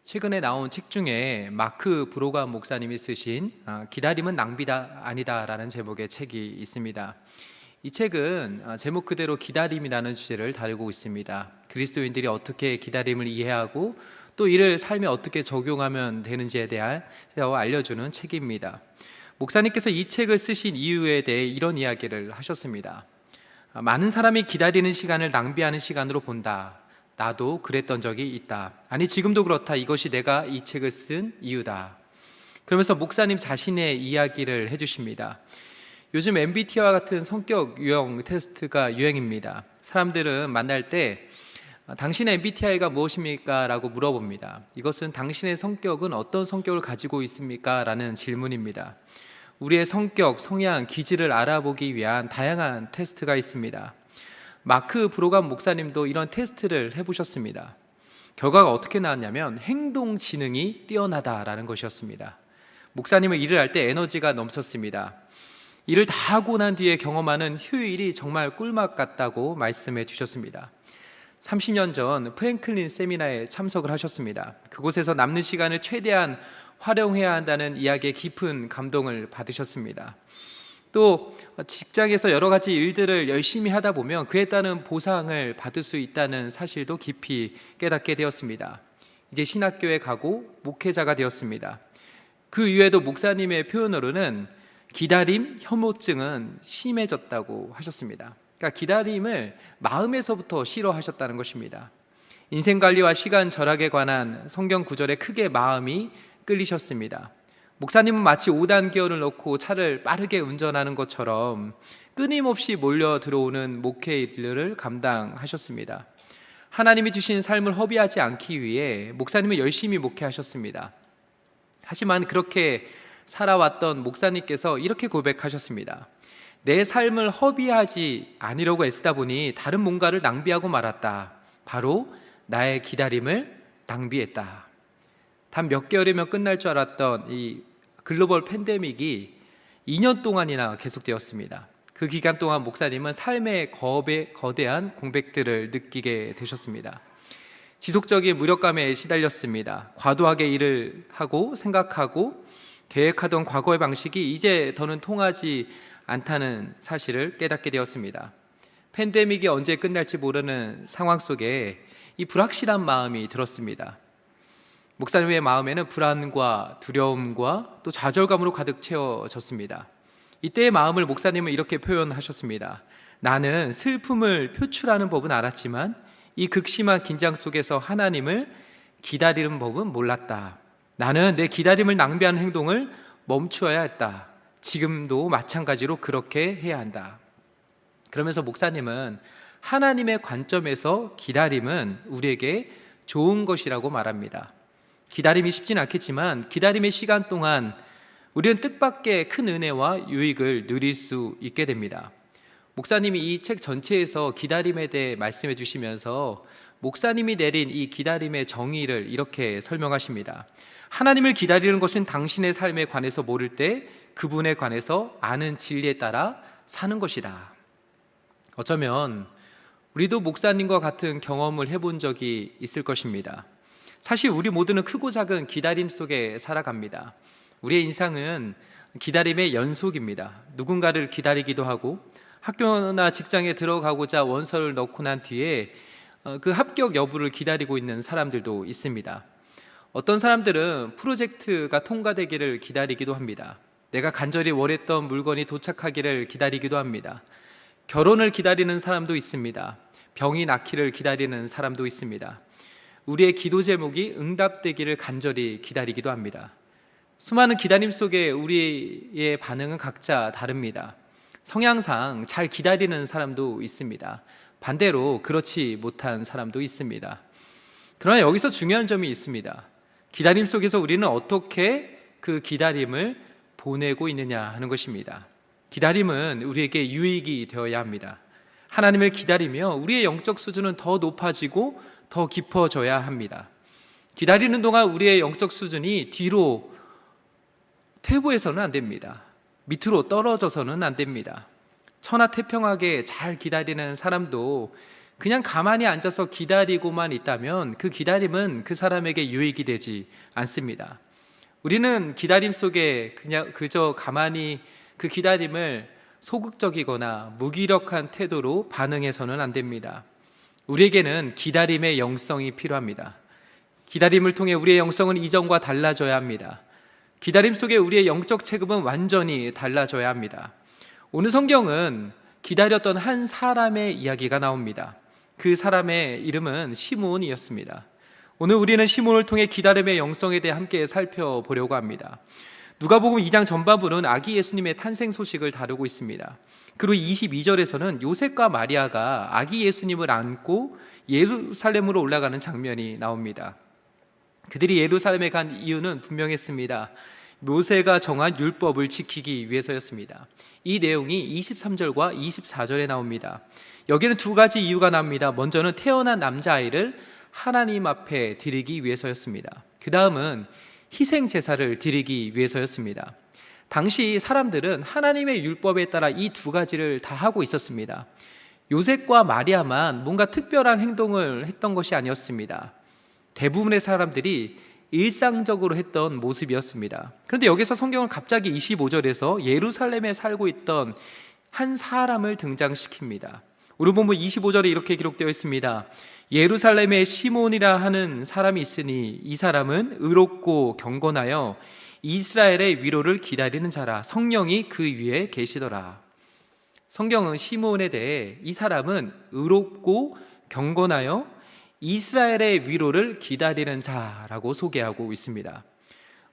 최근에 나온 책 중에 마크 브로감 목사님이 쓰신 기다림은 낭비다 아니다라는 제목의 책이 있습니다. 이 책은 제목 그대로 기다림이라는 주제를 다루고 있습니다. 그리스도인들이 어떻게 기다림을 이해하고 또 이를 삶에 어떻게 적용하면 되는지에 대해 알려주는 책입니다. 목사님께서 이 책을 쓰신 이유에 대해 이런 이야기를 하셨습니다. 많은 사람이 기다리는 시간을 낭비하는 시간으로 본다. 나도 그랬던 적이 있다. 아니, 지금도 그렇다. 이것이 내가 이 책을 쓴 이유다. 그러면서 목사님 자신의 이야기를 해주십니다. 요즘 MBTI와 같은 성격 유형 테스트가 유행입니다. 사람들은 만날 때 당신의 MBTI가 무엇입니까? 라고 물어봅니다. 이것은 당신의 성격은 어떤 성격을 가지고 있습니까? 라는 질문입니다. 우리의 성격, 성향, 기질을 알아보기 위한 다양한 테스트가 있습니다. 마크 브로감 목사님도 이런 테스트를 해보셨습니다. 결과가 어떻게 나왔냐면 행동 지능이 뛰어나다라는 것이었습니다. 목사님은 일을 할 때 에너지가 넘쳤습니다. 일을 다 하고 난 뒤에 경험하는 휴일이 정말 꿀맛 같다고 말씀해 주셨습니다. 30년 전 프랭클린 세미나에 참석을 하셨습니다. 그곳에서 남는 시간을 최대한 활용해야 한다는 이야기에 깊은 감동을 받으셨습니다. 또 직장에서 여러 가지 일들을 열심히 하다 보면 그에 따른 보상을 받을 수 있다는 사실도 깊이 깨닫게 되었습니다. 이제 신학교에 가고 목회자가 되었습니다. 그 이후에도 목사님의 표현으로는 기다림 혐오증은 심해졌다고 하셨습니다. 그러니까 기다림을 마음에서부터 싫어하셨다는 것입니다. 인생관리와 시간 절약에 관한 성경 구절에 크게 마음이 끌리셨습니다. 목사님은 마치 5단기어를 넣고 차를 빠르게 운전하는 것처럼 끊임없이 몰려 들어오는 목회 일들을 감당하셨습니다. 하나님이 주신 삶을 허비하지 않기 위해 목사님은 열심히 목회하셨습니다. 하지만 그렇게 살아왔던 목사님께서 이렇게 고백하셨습니다. 내 삶을 허비하지 않으려고 애쓰다 보니 다른 뭔가를 낭비하고 말았다. 바로 나의 기다림을 낭비했다. 단 몇 개월이면 끝날 줄 알았던 이 글로벌 팬데믹이 2년 동안이나 계속되었습니다. 그 기간 동안 목사님은 삶의 거대한 공백들을 느끼게 되셨습니다. 지속적인 무력감에 시달렸습니다. 과도하게 일을 하고 생각하고 계획하던 과거의 방식이 이제 더는 통하지 않다는 사실을 깨닫게 되었습니다. 팬데믹이 언제 끝날지 모르는 상황 속에 이 불확실한 마음이 들었습니다. 목사님의 마음에는 불안과 두려움과 또 좌절감으로 가득 채워졌습니다. 이때의 마음을 목사님은 이렇게 표현하셨습니다. 나는 슬픔을 표출하는 법은 알았지만 이 극심한 긴장 속에서 하나님을 기다리는 법은 몰랐다. 나는 내 기다림을 낭비하는 행동을 멈추어야 했다. 지금도 마찬가지로 그렇게 해야 한다. 그러면서 목사님은 하나님의 관점에서 기다림은 우리에게 좋은 것이라고 말합니다. 기다림이 쉽진 않겠지만 기다림의 시간 동안 우리는 뜻밖의 큰 은혜와 유익을 누릴 수 있게 됩니다. 목사님이 이 책 전체에서 기다림에 대해 말씀해 주시면서 목사님이 내린 이 기다림의 정의를 이렇게 설명하십니다. 하나님을 기다리는 것은 당신의 삶에 관해서 모를 때 그분에 관해서 아는 진리에 따라 사는 것이다. 어쩌면 우리도 목사님과 같은 경험을 해본 적이 있을 것입니다. 사실 우리 모두는 크고 작은 기다림 속에 살아갑니다. 우리의 인생은 기다림의 연속입니다. 누군가를 기다리기도 하고 학교나 직장에 들어가고자 원서를 넣고 난 뒤에 그 합격 여부를 기다리고 있는 사람들도 있습니다. 어떤 사람들은 프로젝트가 통과되기를 기다리기도 합니다. 내가 간절히 원했던 물건이 도착하기를 기다리기도 합니다. 결혼을 기다리는 사람도 있습니다. 병이 낫기를 기다리는 사람도 있습니다. 우리의 기도 제목이 응답되기를 간절히 기다리기도 합니다. 수많은 기다림 속에 우리의 반응은 각자 다릅니다. 성향상 잘 기다리는 사람도 있습니다. 반대로 그렇지 못한 사람도 있습니다. 그러나 여기서 중요한 점이 있습니다. 기다림 속에서 우리는 어떻게 그 기다림을 보내고 있느냐 하는 것입니다. 기다림은 우리에게 유익이 되어야 합니다. 하나님을 기다리며 우리의 영적 수준은 더 높아지고 더 깊어져야 합니다. 기다리는 동안 우리의 영적 수준이 뒤로 퇴보해서는 안 됩니다. 밑으로 떨어져서는 안 됩니다. 천하태평하게 잘 기다리는 사람도 그냥 가만히 앉아서 기다리고만 있다면 그 기다림은 그 사람에게 유익이 되지 않습니다. 우리는 기다림 속에 그냥 그저 가만히 그 기다림을 소극적이거나 무기력한 태도로 반응해서는 안 됩니다. 우리에게는 기다림의 영성이 필요합니다. 기다림을 통해 우리의 영성은 이전과 달라져야 합니다. 기다림 속에 우리의 영적 체급은 완전히 달라져야 합니다. 오늘 성경은 기다렸던 한 사람의 이야기가 나옵니다. 그 사람의 이름은 시므온이었습니다. 오늘 우리는 시므온을 통해 기다림의 영성에 대해 함께 살펴보려고 합니다. 누가복음 2장 전반부는 아기 예수님의 탄생 소식을 다루고 있습니다. 그리고 22절에서는 요셉과 마리아가 아기 예수님을 안고 예루살렘으로 올라가는 장면이 나옵니다. 그들이 예루살렘에 간 이유는 분명했습니다. 모세가 정한 율법을 지키기 위해서였습니다. 이 내용이 23절과 24절에 나옵니다. 여기는 두 가지 이유가 나옵니다. 먼저는 태어난 남자아이를 하나님 앞에 드리기 위해서였습니다. 그 다음은 희생 제사를 드리기 위해서였습니다. 당시 사람들은 하나님의 율법에 따라 이 두 가지를 다 하고 있었습니다. 요셉과 마리아만 뭔가 특별한 행동을 했던 것이 아니었습니다. 대부분의 사람들이 일상적으로 했던 모습이었습니다. 그런데 여기서 성경은 갑자기 25절에서 예루살렘에 살고 있던 한 사람을 등장시킵니다. 우리 본문 25절에 이렇게 기록되어 있습니다. 예루살렘에 시몬이라 하는 사람이 있으니 이 사람은 의롭고 경건하여 이스라엘의 위로를 기다리는 자라. 성령이 그 위에 계시더라. 성경은 시몬에 대해 이 사람은 의롭고 경건하여 이스라엘의 위로를 기다리는 자라고 소개하고 있습니다.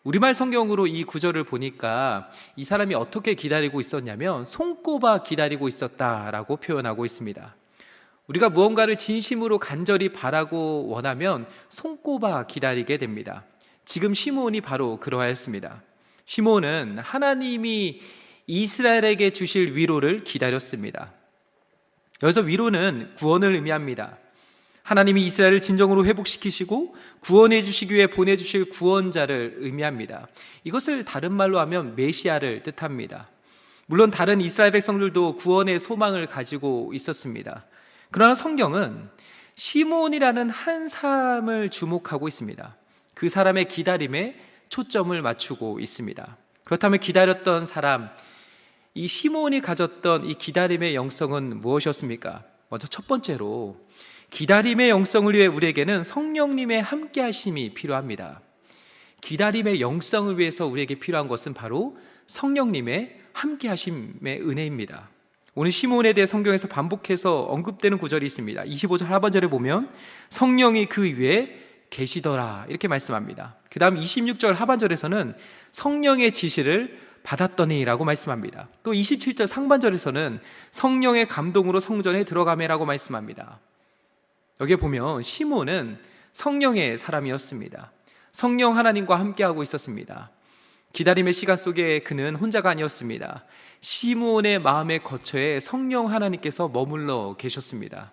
우리말 성경으로 이 구절을 보니까 이 사람이 어떻게 기다리고 있었냐면 손꼽아 기다리고 있었다라고 표현하고 있습니다. 우리가 무언가를 진심으로 간절히 바라고 원하면 손꼽아 기다리게 됩니다. 지금 시므온이 바로 그러하였습니다. 시므온은 하나님이 이스라엘에게 주실 위로를 기다렸습니다. 여기서 위로는 구원을 의미합니다. 하나님이 이스라엘을 진정으로 회복시키시고 구원해 주시기 위해 보내주실 구원자를 의미합니다. 이것을 다른 말로 하면 메시아를 뜻합니다. 물론 다른 이스라엘 백성들도 구원의 소망을 가지고 있었습니다. 그러나 성경은 시므온이라는 한 사람을 주목하고 있습니다. 그 사람의 기다림에 초점을 맞추고 있습니다. 그렇다면 기다렸던 사람, 이 시므온이 가졌던 이 기다림의 영성은 무엇이었습니까? 먼저 첫 번째로 기다림의 영성을 위해 우리에게는 성령님의 함께하심이 필요합니다. 기다림의 영성을 위해서 우리에게 필요한 것은 바로 성령님의 함께하심의 은혜입니다. 오늘 시므온에 대해 성경에서 반복해서 언급되는 구절이 있습니다. 25절 하반절에 보면 성령이 그 위에 계시더라 이렇게 말씀합니다. 그 다음 26절 하반절에서는 성령의 지시를 받았더니 라고 말씀합니다. 또 27절 상반절에서는 성령의 감동으로 성전에 들어가매라고 말씀합니다. 여기에 보면 시므온은 성령의 사람이었습니다. 성령 하나님과 함께하고 있었습니다. 기다림의 시간 속에 그는 혼자가 아니었습니다. 시므온의 마음의 거처에 성령 하나님께서 머물러 계셨습니다.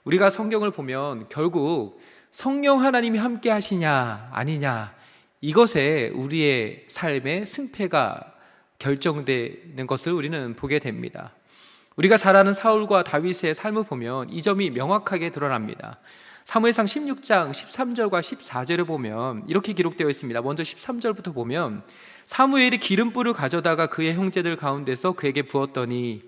우리가 성경을 보면 결국 성령 하나님이 함께 하시냐 아니냐 이것에 우리의 삶의 승패가 결정되는 것을 우리는 보게 됩니다. 우리가 잘 아는 사울과 다윗의 삶을 보면 이 점이 명확하게 드러납니다. 사무엘상 16장 13절과 14절을 보면 이렇게 기록되어 있습니다. 먼저 13절부터 보면 사무엘이 기름불을 가져다가 그의 형제들 가운데서 그에게 부었더니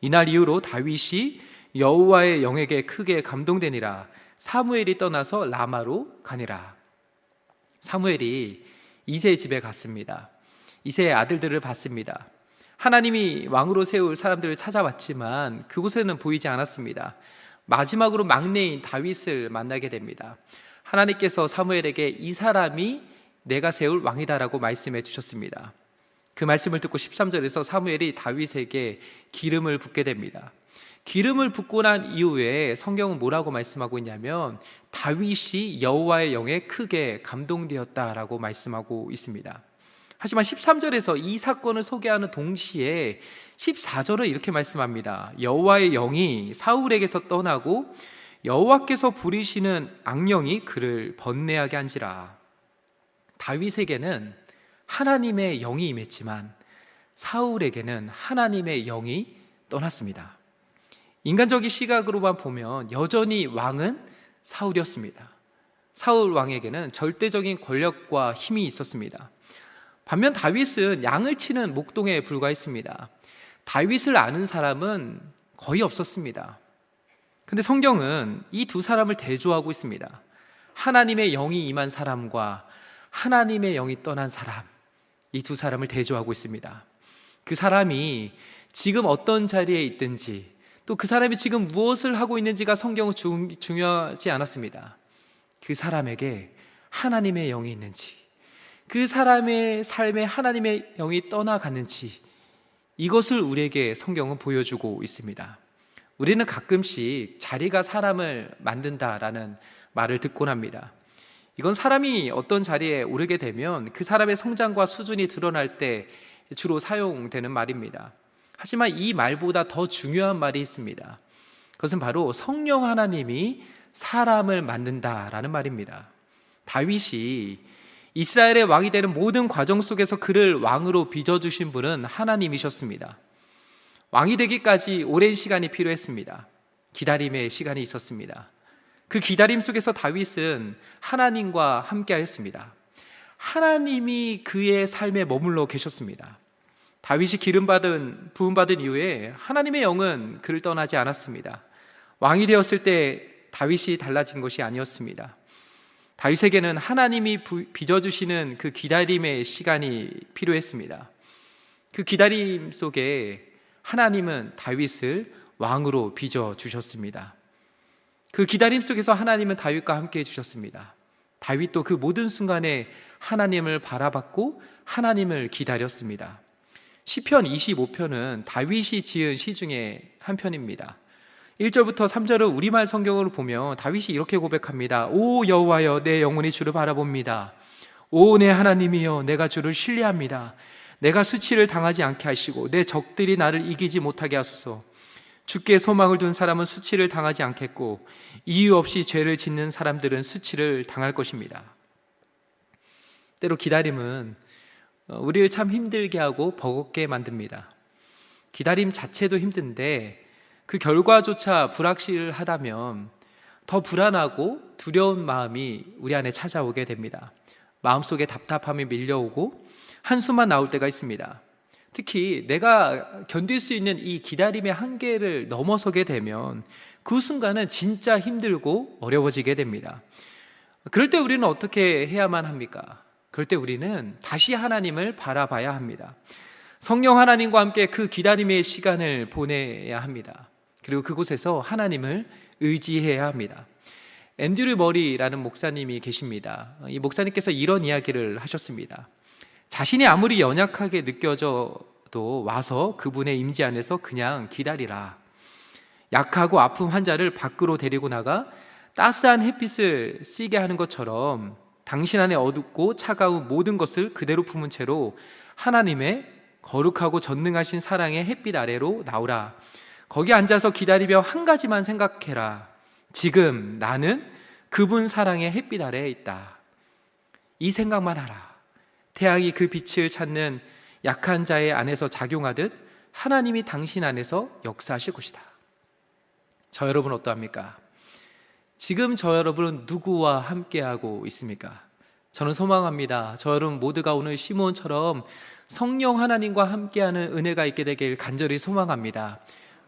이날 이후로 다윗이 여호와의 영에게 크게 감동되니라. 사무엘이 떠나서 라마로 가니라. 사무엘이 이새의 집에 갔습니다. 이새의 아들들을 봤습니다. 하나님이 왕으로 세울 사람들을 찾아왔지만 그곳에는 보이지 않았습니다. 마지막으로 막내인 다윗을 만나게 됩니다. 하나님께서 사무엘에게 이 사람이 내가 세울 왕이다라고 말씀해 주셨습니다. 그 말씀을 듣고 13절에서 사무엘이 다윗에게 기름을 붓게 됩니다. 기름을 붓고 난 이후에 성경은 뭐라고 말씀하고 있냐면 다윗이 여호와의 영에 크게 감동되었다라고 말씀하고 있습니다. 하지만 13절에서 이 사건을 소개하는 동시에 14절은 이렇게 말씀합니다. 여호와의 영이 사울에게서 떠나고 여호와께서 부리시는 악령이 그를 번뇌하게 한지라. 다윗에게는 하나님의 영이 임했지만 사울에게는 하나님의 영이 떠났습니다. 인간적인 시각으로만 보면 여전히 왕은 사울이었습니다. 사울 왕에게는 절대적인 권력과 힘이 있었습니다. 반면 다윗은 양을 치는 목동에 불과했습니다. 다윗을 아는 사람은 거의 없었습니다. 근데 성경은 이 두 사람을 대조하고 있습니다. 하나님의 영이 임한 사람과 하나님의 영이 떠난 사람, 이 두 사람을 대조하고 있습니다. 그 사람이 지금 어떤 자리에 있든지, 또 그 사람이 지금 무엇을 하고 있는지가 성경은 중요하지 않았습니다. 그 사람에게 하나님의 영이 있는지, 그 사람의 삶에 하나님의 영이 떠나갔는지, 이것을 우리에게 성경은 보여주고 있습니다. 우리는 가끔씩 자리가 사람을 만든다라는 말을 듣곤 합니다. 이건 사람이 어떤 자리에 오르게 되면 그 사람의 성장과 수준이 드러날 때 주로 사용되는 말입니다. 하지만 이 말보다 더 중요한 말이 있습니다. 그것은 바로 성령 하나님이 사람을 만든다라는 말입니다. 다윗이 이스라엘의 왕이 되는 모든 과정 속에서 그를 왕으로 빚어주신 분은 하나님이셨습니다. 왕이 되기까지 오랜 시간이 필요했습니다. 기다림의 시간이 있었습니다. 그 기다림 속에서 다윗은 하나님과 함께 하였습니다. 하나님이 그의 삶에 머물러 계셨습니다. 다윗이 부음받은 이후에 하나님의 영은 그를 떠나지 않았습니다. 왕이 되었을 때 다윗이 달라진 것이 아니었습니다. 다윗에게는 하나님이 빚어주시는 그 기다림의 시간이 필요했습니다. 그 기다림 속에 하나님은 다윗을 왕으로 빚어주셨습니다. 그 기다림 속에서 하나님은 다윗과 함께 해주셨습니다. 다윗도 그 모든 순간에 하나님을 바라봤고 하나님을 기다렸습니다. 시편 25편은 다윗이 지은 시 중에 한 편입니다. 1절부터 3절을 우리말 성경으로 보면 다윗이 이렇게 고백합니다. 오 여호와여, 내 영혼이 주를 바라봅니다. 오 내 하나님이여, 내가 주를 신뢰합니다. 내가 수치를 당하지 않게 하시고 내 적들이 나를 이기지 못하게 하소서. 주께 소망을 둔 사람은 수치를 당하지 않겠고 이유 없이 죄를 짓는 사람들은 수치를 당할 것입니다. 때로 기다림은 우리를 참 힘들게 하고 버겁게 만듭니다. 기다림 자체도 힘든데 그 결과조차 불확실하다면 더 불안하고 두려운 마음이 우리 안에 찾아오게 됩니다. 마음속에 답답함이 밀려오고 한숨만 나올 때가 있습니다. 특히 내가 견딜 수 있는 이 기다림의 한계를 넘어서게 되면 그 순간은 진짜 힘들고 어려워지게 됩니다. 그럴 때 우리는 어떻게 해야만 합니까? 그럴 때 우리는 다시 하나님을 바라봐야 합니다. 성령 하나님과 함께 그 기다림의 시간을 보내야 합니다. 그리고 그곳에서 하나님을 의지해야 합니다. 앤드류 머리라는 목사님이 계십니다. 이 목사님께서 이런 이야기를 하셨습니다. 자신이 아무리 연약하게 느껴져도 와서 그분의 임재 안에서 그냥 기다리라. 약하고 아픈 환자를 밖으로 데리고 나가 따스한 햇빛을 쐬게 하는 것처럼 당신 안에 어둡고 차가운 모든 것을 그대로 품은 채로 하나님의 거룩하고 전능하신 사랑의 햇빛 아래로 나오라. 거기 앉아서 기다리며 한 가지만 생각해라. 지금 나는 그분 사랑의 햇빛 아래에 있다. 이 생각만 하라. 태양이 그 빛을 찾는 약한 자의 안에서 작용하듯 하나님이 당신 안에서 역사하실 것이다. 저 여러분 어떠합니까? 지금 저 여러분은 누구와 함께하고 있습니까? 저는 소망합니다. 저 여러분 모두가 오늘 시므온처럼 성령 하나님과 함께하는 은혜가 있게 되길 간절히 소망합니다.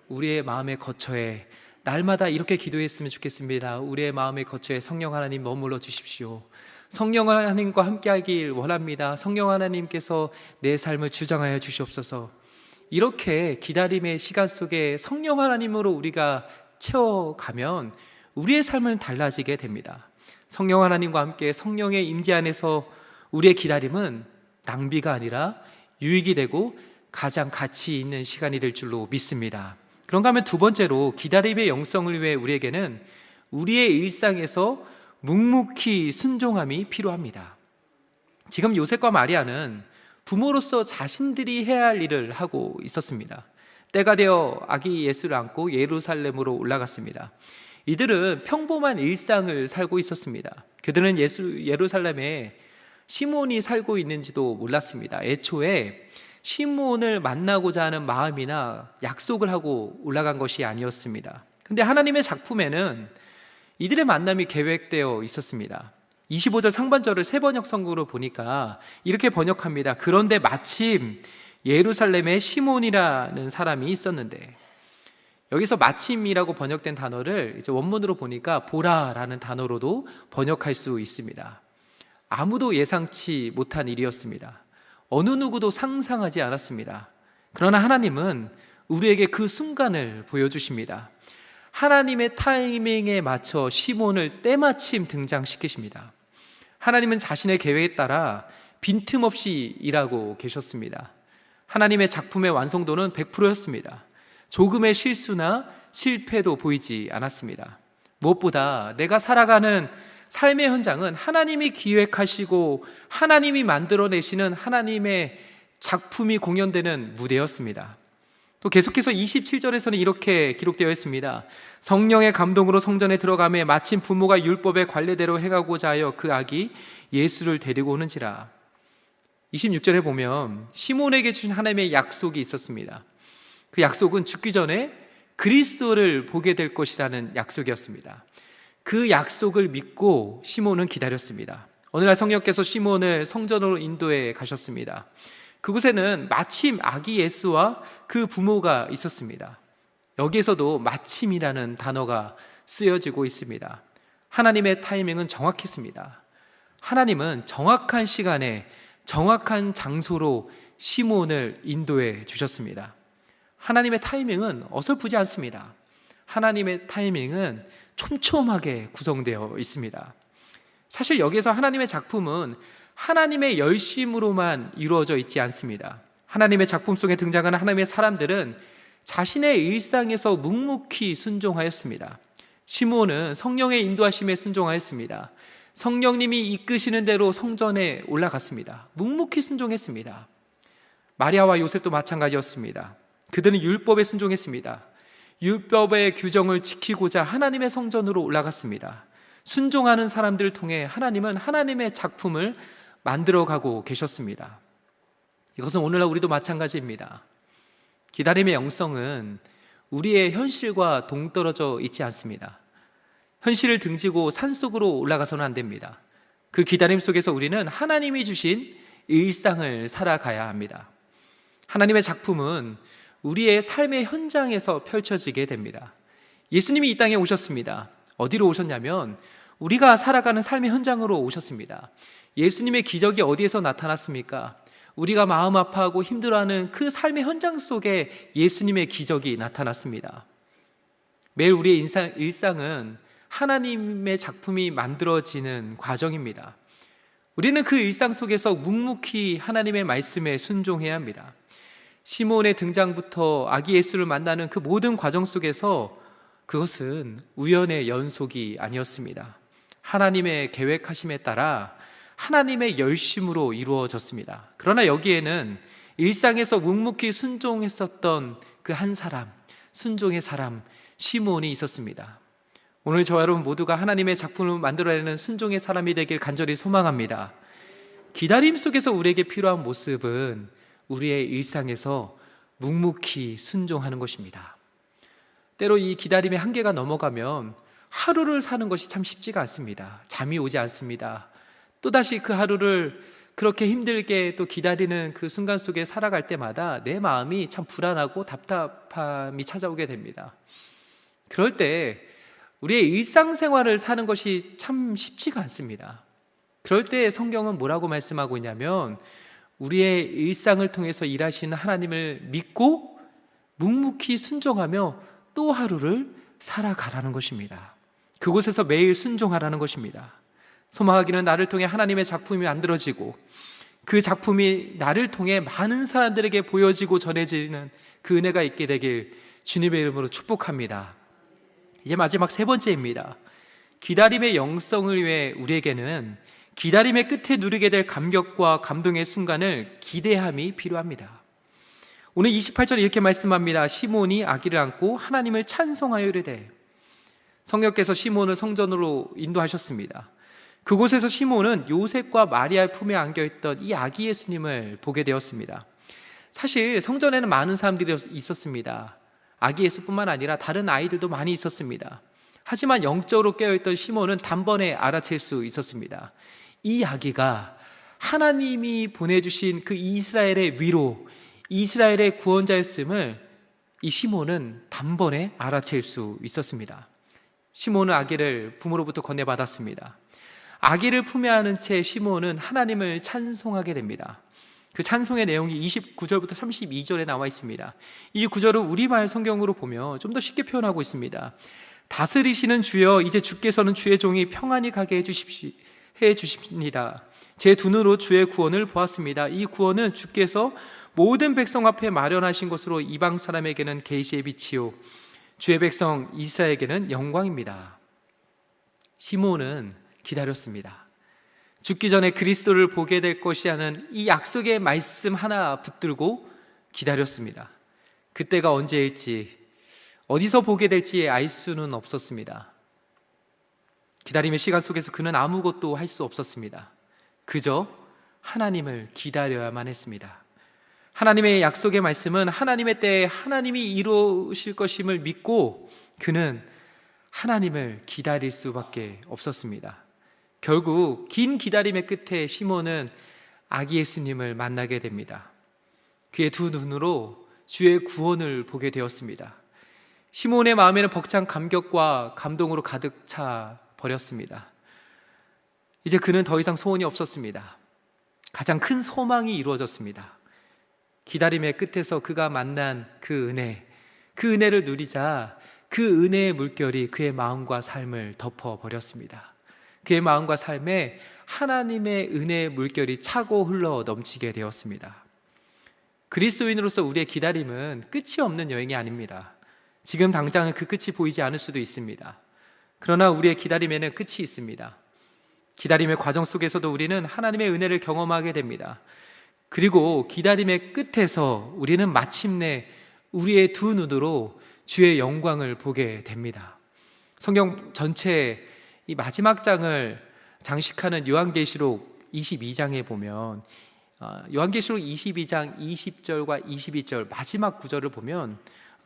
우리의 마음의 거처에 날마다 이렇게 기도했으면 좋겠습니다. 우리의 마음의 거처에 성령 하나님 머물러 주십시오. 성령 하나님과 함께하길 원합니다. 성령 하나님께서 내 삶을 주장하여 주시옵소서. 이렇게 기다림의 시간 속에 성령 하나님으로 우리가 채워가면 우리의 삶은 달라지게 됩니다. 성령 하나님과 함께 성령의 임재 안에서 우리의 기다림은 낭비가 아니라 유익이 되고 가장 가치 있는 시간이 될 줄로 믿습니다. 그런가 하면 두 번째로 기다림의 영성을 위해 우리에게는 우리의 일상에서 묵묵히 순종함이 필요합니다. 지금 요셉과 마리아는 부모로서 자신들이 해야 할 일을 하고 있었습니다. 때가 되어 아기 예수를 안고 예루살렘으로 올라갔습니다. 이들은 평범한 일상을 살고 있었습니다. 그들은 예루살렘에 시몬이 살고 있는지도 몰랐습니다. 애초에 시몬을 만나고자 하는 마음이나 약속을 하고 올라간 것이 아니었습니다. 근데 하나님의 작품에는 이들의 만남이 계획되어 있었습니다. 25절 상반절을 세번역 성경으로 보니까 이렇게 번역합니다. 그런데 마침 예루살렘에 시몬이라는 사람이 있었는데, 여기서 마침이라고 번역된 단어를 이제 원문으로 보니까 보라라는 단어로도 번역할 수 있습니다. 아무도 예상치 못한 일이었습니다. 어느 누구도 상상하지 않았습니다. 그러나 하나님은 우리에게 그 순간을 보여주십니다. 하나님의 타이밍에 맞춰 시몬을 때마침 등장시키십니다. 하나님은 자신의 계획에 따라 빈틈없이 일하고 계셨습니다. 하나님의 작품의 완성도는 100%였습니다. 조금의 실수나 실패도 보이지 않았습니다. 무엇보다 내가 살아가는 삶의 현장은 하나님이 기획하시고 하나님이 만들어내시는 하나님의 작품이 공연되는 무대였습니다. 또 계속해서 27절에서는 이렇게 기록되어 있습니다. 성령의 감동으로 성전에 들어가매 마침 부모가 율법의 관례대로 행하고자 하여 그 아기 예수를 데리고 오는지라. 26절에 보면 시몬에게 주신 하나님의 약속이 있었습니다. 그 약속은 죽기 전에 그리스도를 보게 될 것이라는 약속이었습니다. 그 약속을 믿고 시몬은 기다렸습니다. 어느 날 성령께서 시몬을 성전으로 인도해 가셨습니다. 그곳에는 마침 아기 예수와 그 부모가 있었습니다. 여기에서도 마침이라는 단어가 쓰여지고 있습니다. 하나님의 타이밍은 정확했습니다. 하나님은 정확한 시간에 정확한 장소로 시몬을 인도해 주셨습니다. 하나님의 타이밍은 어설프지 않습니다. 하나님의 타이밍은 촘촘하게 구성되어 있습니다. 사실 여기서 하나님의 작품은 하나님의 열심으로만 이루어져 있지 않습니다. 하나님의 작품 속에 등장하는 하나님의 사람들은 자신의 일상에서 묵묵히 순종하였습니다. 시몬은 성령의 인도하심에 순종하였습니다. 성령님이 이끄시는 대로 성전에 올라갔습니다. 묵묵히 순종했습니다. 마리아와 요셉도 마찬가지였습니다. 그들은 율법에 순종했습니다. 율법의 규정을 지키고자 하나님의 성전으로 올라갔습니다. 순종하는 사람들을 통해 하나님은 하나님의 작품을 만들어가고 계셨습니다. 이것은 오늘날 우리도 마찬가지입니다. 기다림의 영성은 우리의 현실과 동떨어져 있지 않습니다. 현실을 등지고 산속으로 올라가서는 안 됩니다. 그 기다림 속에서 우리는 하나님이 주신 일상을 살아가야 합니다. 하나님의 작품은 우리의 삶의 현장에서 펼쳐지게 됩니다. 예수님이 이 땅에 오셨습니다. 어디로 오셨냐면 우리가 살아가는 삶의 현장으로 오셨습니다. 예수님의 기적이 어디에서 나타났습니까? 우리가 마음 아파하고 힘들어하는 그 삶의 현장 속에 예수님의 기적이 나타났습니다. 매일 우리의 일상은 하나님의 작품이 만들어지는 과정입니다. 우리는 그 일상 속에서 묵묵히 하나님의 말씀에 순종해야 합니다. 시몬의 등장부터 아기 예수를 만나는 그 모든 과정 속에서 그것은 우연의 연속이 아니었습니다. 하나님의 계획하심에 따라 하나님의 열심으로 이루어졌습니다. 그러나 여기에는 일상에서 묵묵히 순종했었던 그 한 사람, 순종의 사람 시몬이 있었습니다. 오늘 저와 여러분 모두가 하나님의 작품을 만들어내는 순종의 사람이 되길 간절히 소망합니다. 기다림 속에서 우리에게 필요한 모습은 우리의 일상에서 묵묵히 순종하는 것입니다. 때로 이 기다림의 한계가 넘어가면 하루를 사는 것이 참 쉽지가 않습니다. 잠이 오지 않습니다. 또다시 그 하루를 그렇게 힘들게 또 기다리는 그 순간 속에 살아갈 때마다 내 마음이 참 불안하고 답답함이 찾아오게 됩니다. 그럴 때 우리의 일상생활을 사는 것이 참 쉽지가 않습니다. 그럴 때 성경은 뭐라고 말씀하고 있냐면 우리의 일상을 통해서 일하시는 하나님을 믿고 묵묵히 순종하며 또 하루를 살아가라는 것입니다. 그곳에서 매일 순종하라는 것입니다. 소망하기는 나를 통해 하나님의 작품이 만들어지고 그 작품이 나를 통해 많은 사람들에게 보여지고 전해지는 그 은혜가 있게 되길 주님의 이름으로 축복합니다. 이제 마지막 세 번째입니다. 기다림의 영성을 위해 우리에게는 기다림의 끝에 누리게 될 감격과 감동의 순간을 기대함이 필요합니다. 오늘 28절에 이렇게 말씀합니다. 시몬이 아기를 안고 하나님을 찬송하여 이르되. 성령께서 시몬을 성전으로 인도하셨습니다. 그곳에서 시몬은 요셉과 마리아의 품에 안겨있던 이 아기 예수님을 보게 되었습니다. 사실 성전에는 많은 사람들이 있었습니다. 아기 예수뿐만 아니라 다른 아이들도 많이 있었습니다. 하지만 영적으로 깨어있던 시몬은 단번에 알아챌 수 있었습니다. 이 아기가 하나님이 보내주신 그 이스라엘의 위로, 이스라엘의 구원자였음을 이 시몬은 단번에 알아챌 수 있었습니다. 시몬은 아기를 부모로부터 건네받았습니다. 아기를 품에 안은 채 시몬은 하나님을 찬송하게 됩니다. 그 찬송의 내용이 29절부터 32절에 나와 있습니다. 이 구절을 우리말 성경으로 보면 좀 더 쉽게 표현하고 있습니다. 다스리시는 주여, 이제 주께서는 주의 종이 평안히 가게 해 주십니다. 제 두 눈으로 주의 구원을 보았습니다. 이 구원은 주께서 모든 백성 앞에 마련하신 것으로 이방 사람에게는 계시의 빛이요 주의 백성 이스라엘에게는 영광입니다. 시몬은 기다렸습니다. 죽기 전에 그리스도를 보게 될 것이라는 이 약속의 말씀 하나 붙들고 기다렸습니다. 그때가 언제일지, 어디서 보게 될지 알 수는 없었습니다. 기다림의 시간 속에서 그는 아무것도 할 수 없었습니다. 그저 하나님을 기다려야만 했습니다. 하나님의 약속의 말씀은 하나님의 때에 하나님이 이루실 것임을 믿고 그는 하나님을 기다릴 수밖에 없었습니다. 결국 긴 기다림의 끝에 시몬은 아기 예수님을 만나게 됩니다. 그의 두 눈으로 주의 구원을 보게 되었습니다. 시몬의 마음에는 벅찬 감격과 감동으로 가득 차 버렸습니다. 이제 그는 더 이상 소원이 없었습니다. 가장 큰 소망이 이루어졌습니다. 기다림의 끝에서 그가 만난 그 은혜, 그 은혜를 누리자 그 은혜의 물결이 그의 마음과 삶을 덮어버렸습니다. 그의 마음과 삶에 하나님의 은혜의 물결이 차고 흘러 넘치게 되었습니다. 그리스도인으로서 우리의 기다림은 끝이 없는 여행이 아닙니다. 지금 당장은 그 끝이 보이지 않을 수도 있습니다. 그러나 우리의 기다림에는 끝이 있습니다. 기다림의 과정 속에서도 우리는 하나님의 은혜를 경험하게 됩니다. 그리고 기다림의 끝에서 우리는 마침내 우리의 두 눈으로 주의 영광을 보게 됩니다. 성경 전체 이 마지막 장을 장식하는 요한계시록 22장에 보면 요한계시록 22장 20절과 22절 마지막 구절을 보면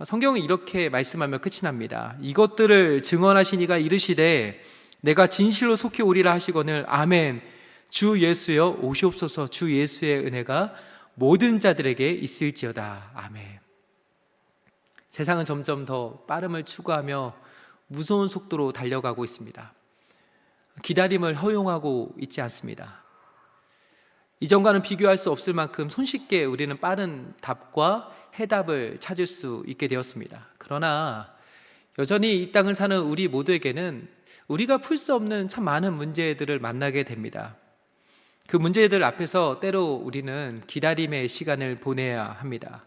성경은 이렇게 말씀하며 끝이 납니다. 이것들을 증언하신 이가 이르시되 내가 진실로 속히 오리라 하시거늘 아멘. 주 예수여 오시옵소서. 주 예수의 은혜가 모든 자들에게 있을지어다. 아멘. 세상은 점점 더 빠름을 추구하며 무서운 속도로 달려가고 있습니다. 기다림을 허용하고 있지 않습니다. 이전과는 비교할 수 없을 만큼 손쉽게 우리는 빠른 답과 해답을 찾을 수 있게 되었습니다. 그러나 여전히 이 땅을 사는 우리 모두에게는 우리가 풀 수 없는 참 많은 문제들을 만나게 됩니다. 그 문제들 앞에서 때로 우리는 기다림의 시간을 보내야 합니다.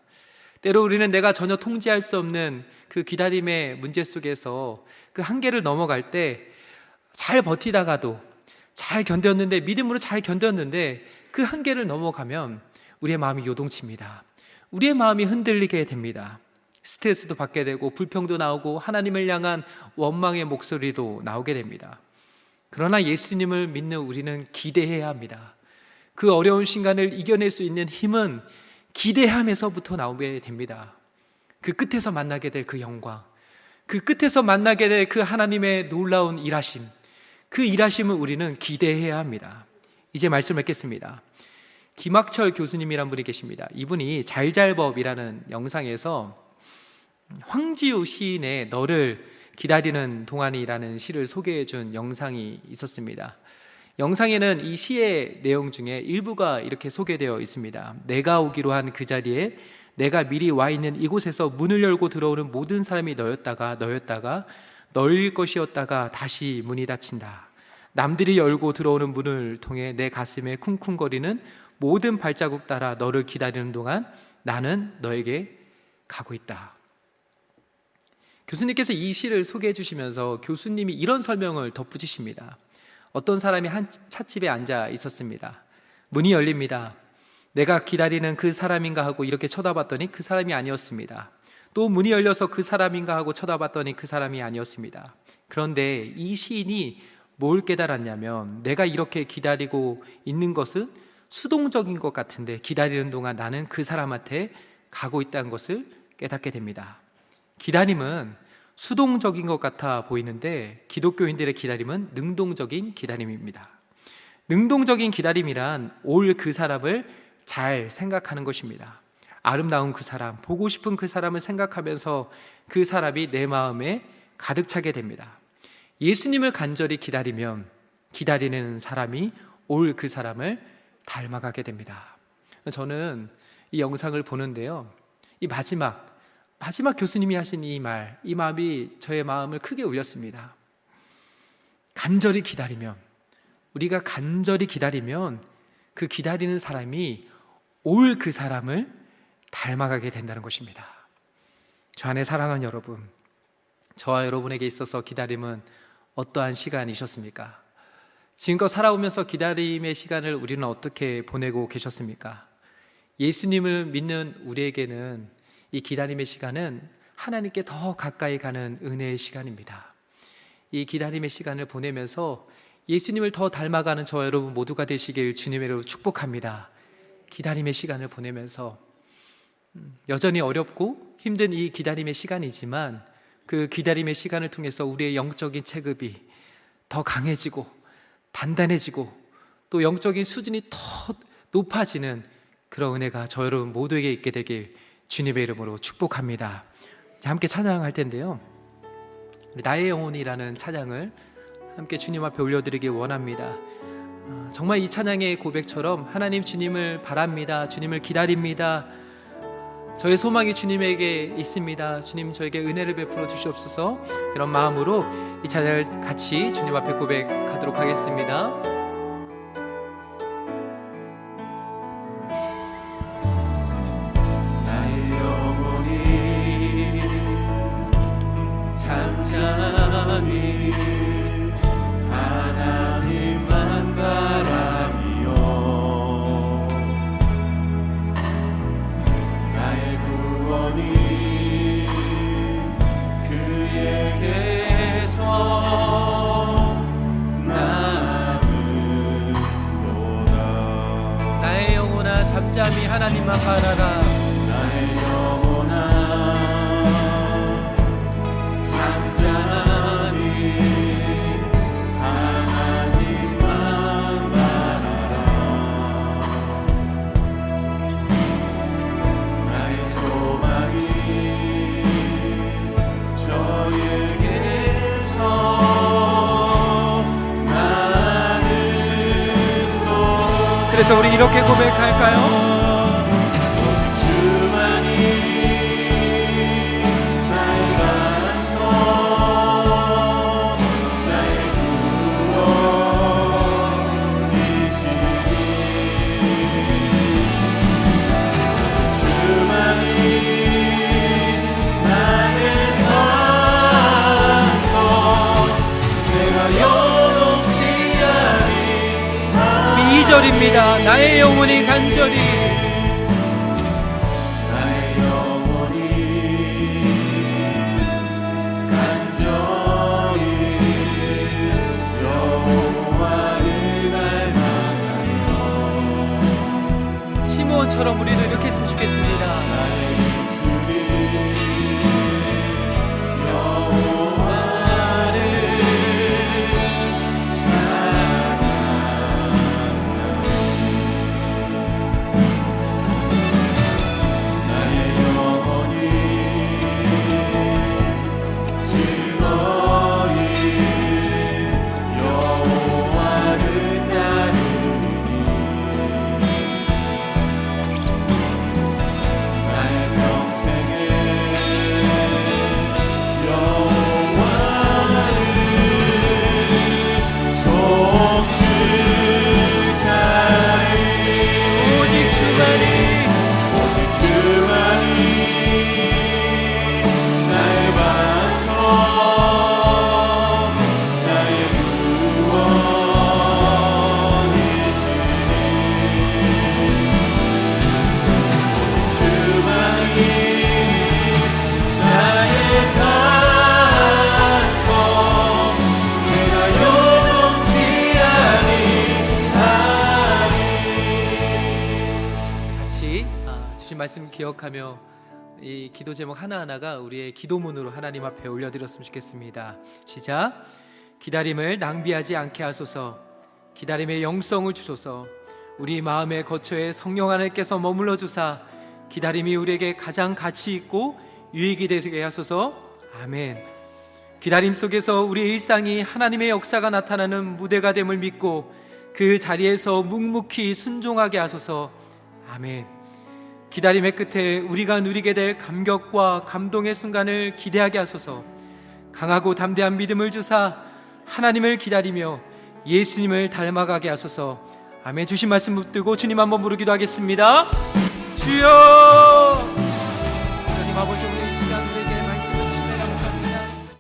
때로 우리는 내가 전혀 통제할 수 없는 그 기다림의 문제 속에서 그 한계를 넘어갈 때 잘 버티다가도 잘 견뎠는데, 믿음으로 잘 견뎠는데 그 한계를 넘어가면 우리의 마음이 요동칩니다. 우리의 마음이 흔들리게 됩니다. 스트레스도 받게 되고 불평도 나오고 하나님을 향한 원망의 목소리도 나오게 됩니다. 그러나 예수님을 믿는 우리는 기대해야 합니다. 그 어려운 순간을 이겨낼 수 있는 힘은 기대함에서부터 나오게 됩니다. 그 끝에서 만나게 될 그 영광, 그 끝에서 만나게 될 그 하나님의 놀라운 일하심, 그 일하심을 우리는 기대해야 합니다. 이제 말씀을 맺겠습니다. 김학철 교수님이란 분이 계십니다. 이분이 잘잘법이라는 영상에서 황지우 시인의 너를 기다리는 동안이라는 시를 소개해 준 영상이 있었습니다. 영상에는 이 시의 내용 중에 일부가 이렇게 소개되어 있습니다. 내가 오기로 한 그 자리에 내가 미리 와 있는 이곳에서 문을 열고 들어오는 모든 사람이 너였다가 너일 것이었다가 다시 문이 닫힌다. 남들이 열고 들어오는 문을 통해 내 가슴에 쿵쿵거리는 모든 발자국 따라 너를 기다리는 동안 나는 너에게 가고 있다. 교수님께서 이 시를 소개해 주시면서 교수님이 이런 설명을 덧붙이십니다. 어떤 사람이 한 찻집에 앉아 있었습니다. 문이 열립니다. 내가 기다리는 그 사람인가 하고 이렇게 쳐다봤더니 그 사람이 아니었습니다. 또 문이 열려서 그 사람인가 하고 쳐다봤더니 그 사람이 아니었습니다. 그런데 이 시인이 뭘 깨달았냐면 내가 이렇게 기다리고 있는 것은 수동적인 것 같은데 기다리는 동안 나는 그 사람한테 가고 있다는 것을 깨닫게 됩니다. 기다림은 수동적인 것 같아 보이는데 기독교인들의 기다림은 능동적인 기다림입니다. 능동적인 기다림이란 올 그 사람을 잘 생각하는 것입니다. 아름다운 그 사람, 보고 싶은 그 사람을 생각하면서 그 사람이 내 마음에 가득 차게 됩니다. 예수님을 간절히 기다리면 기다리는 사람이 올 그 사람을 닮아가게 됩니다. 저는 이 영상을 보는데요, 이 마지막 교수님이 하신 이 마음이 저의 마음을 크게 울렸습니다. 간절히 기다리면, 우리가 간절히 기다리면 그 기다리는 사람이 올 그 사람을 닮아가게 된다는 것입니다. 저 안에 사랑하는 여러분, 저와 여러분에게 있어서 기다림은 어떠한 시간이셨습니까? 지금껏 살아오면서 기다림의 시간을 우리는 어떻게 보내고 계셨습니까? 예수님을 믿는 우리에게는 이 기다림의 시간은 하나님께 더 가까이 가는 은혜의 시간입니다. 이 기다림의 시간을 보내면서 예수님을 더 닮아가는 저와 여러분 모두가 되시길 주님의 이름으로 축복합니다. 기다림의 시간을 보내면서 여전히 어렵고 힘든 이 기다림의 시간이지만 그 기다림의 시간을 통해서 우리의 영적인 체급이 더 강해지고 단단해지고 또 영적인 수준이 더 높아지는 그런 은혜가 저 여러분 모두에게 있게 되길 주님의 이름으로 축복합니다. 함께 찬양할 텐데요, 나의 영혼이라는 찬양을 함께 주님 앞에 올려드리기 원합니다. 정말 이 찬양의 고백처럼 하나님, 주님을 바랍니다. 주님을 기다립니다. 저의 소망이 주님에게 있습니다. 주님, 저에게 은혜를 베풀어 주시옵소서. 이런 마음으로 이 찬양을 같이 주님 앞에 고백하도록 하겠습니다. 나의 영혼이 잠잠히 하나님만 바라며 나의 구원이 그에게서 나는도다. 나의 영혼아 잠잠히 하나님만 바라라. 나의 영혼아 그래서 우리 이렇게 고백할까요? 오직 주만이 나의 반석, 나의 구원이시니 주만이 나의 산성, 내가 여롭지 아니. 2절입니다. 나의 영혼이 간절히, 나의 영혼이 간절히 여호와를 닮아가며. 시므온처럼 우리도 이렇게 했으면 좋겠습니다. 나의 입술이 여호와를 나의 말씀 기억하며 이 기도 제목 하나하나가 우리의 기도문으로 하나님 앞에 올려드렸으면 좋겠습니다. 시작. 기다림을 낭비하지 않게 하소서. 기다림의 영성을 주소서. 우리 마음의 거처에 성령 하나님께서 머물러 주사 기다림이 우리에게 가장 가치 있고 유익이 되게 하소서. 아멘. 기다림 속에서 우리 일상이 하나님의 역사가 나타나는 무대가 됨을 믿고 그 자리에서 묵묵히 순종하게 하소서. 아멘. 기다림의 끝에 우리가 누리게 될 감격과 감동의 순간을 기대하게 하소서. 강하고 담대한 믿음을 주사 하나님을 기다리며 예수님을 닮아가게 하소서. 아멘. 주신 말씀 붙들고 주님 한번 부르기도 하겠습니다. 주여. 하나님 아버지